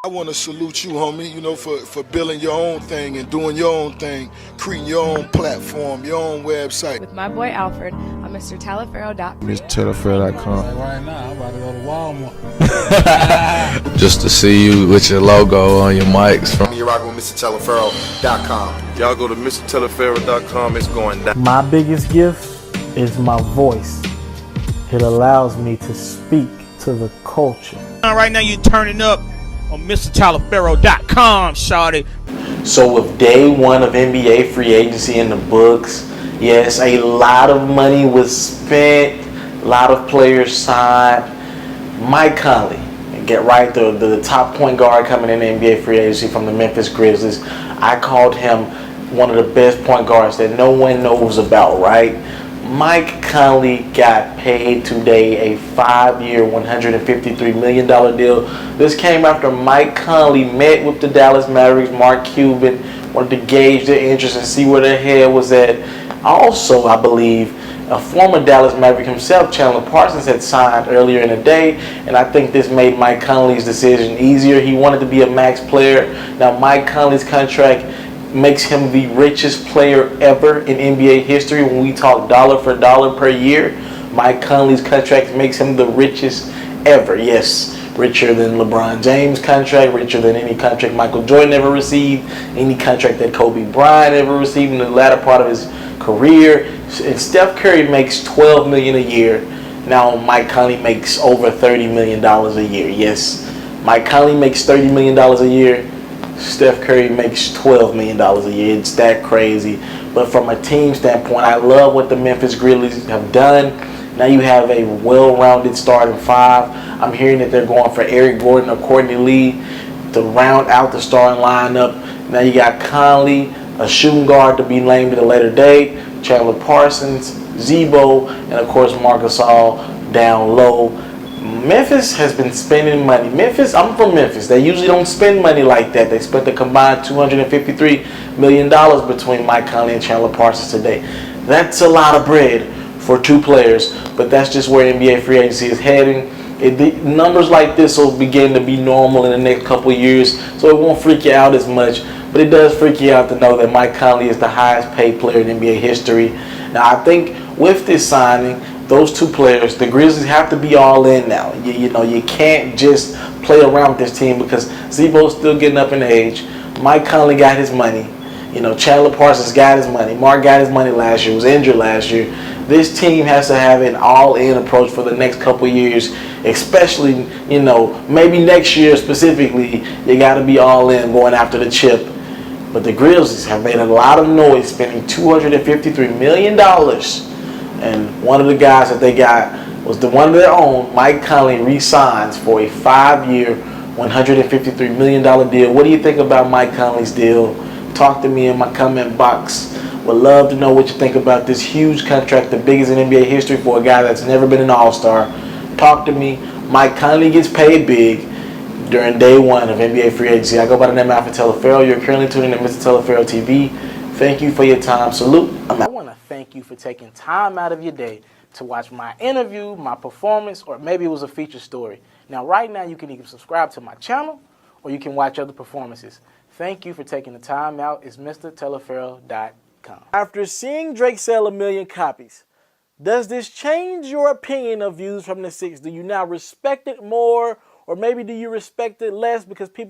I want to salute you, homie, you know, for building your own thing and doing your own thing, creating your own platform, your own website. With my boy Alfred on MrTalifero.com. MrTalifero.com. Right now, I'm about to go to Walmart. Just to see you with your logo on your mics. You're rocking with MrTalifero.com. Y'all go to MrTalifero.com. It's going down. My biggest gift is my voice. It allows me to speak to the culture. Right now you're turning up on MrTalifero.com, shawty. So with day one of NBA free agency in the books, yes, a lot of money was spent, a lot of players signed. Mike Conley, get right, the top point guard coming in the NBA free agency from the Memphis Grizzlies. I called him one of the best point guards that no one knows about, right? Mike Conley got paid today a 5-year, $153 million deal. This came after Mike Conley met with the Dallas Mavericks, Mark Cuban, wanted to gauge their interest and see where their head was at. Also, I believe, a former Dallas Maverick himself, Chandler Parsons, had signed earlier in the day, and I think this made Mike Conley's decision easier. He wanted to be a max player. Now, Mike Conley's contract makes him the richest player ever in NBA history. When we talk dollar for dollar per year, Mike Conley's contract makes him the richest ever. Yes, richer than LeBron James' contract, richer than any contract Michael Jordan ever received, any contract that Kobe Bryant ever received in the latter part of his career. And Steph Curry makes $12 million a year. Now Mike Conley makes over $30 million a year. Yes, Mike Conley makes $30 million a year. Steph Curry makes $12 million a year. It's that crazy. But from a team standpoint, I love what the Memphis Grizzlies have done. Now you have a well-rounded starting five. I'm hearing that they're going for Eric Gordon or Courtney Lee to round out the starting lineup. Now you got Conley, a shooting guard to be named at a later date, Chandler Parsons, Zebo, and of course Marc Gasol down low. Memphis has been spending money. I'm from Memphis. They usually don't spend money like that. They spent a combined $253 million between Mike Conley and Chandler Parsons today. That's a lot of bread for two players, but that's just where NBA free agency is heading. Numbers like this will begin to be normal in the next couple of years, so it won't freak you out as much, but it does freak you out to know that Mike Conley is the highest paid player in NBA history. Now, I think with this signing, those two players, the Grizzlies have to be all in now. You can't just play around with this team because Zebo's still getting up in age. Mike Conley got his money. Chandler Parsons got his money. Mark got his money last year, was injured last year. This team has to have an all-in approach for the next couple of years, especially, maybe next year specifically, you got to be all in going after the chip. But the Grizzlies have made a lot of noise, spending $253 million. And one of the guys that they got was the one of their own, Mike Conley, re-signs for a 5-year, $153 million deal. What do you think about Mike Conley's deal? Talk to me in my comment box. Would love to know what you think about this huge contract, the biggest in NBA history for a guy that's never been an All-Star. Talk to me. Mike Conley gets paid big during day one of NBA free agency. I go by the name of Alfred Talifero. You're currently tuning in to Mr. Talifero TV. Thank you for your time. Salute. I want to thank you for taking time out of your day to watch my interview, my performance, or maybe it was a feature story. Now, right now, you can either subscribe to my channel or you can watch other performances. Thank you for taking the time out. It's MrTalifero.com. After seeing Drake sell 1 million copies, does this change your opinion of Views from the Six? Do you now respect it more, or maybe do you respect it less because people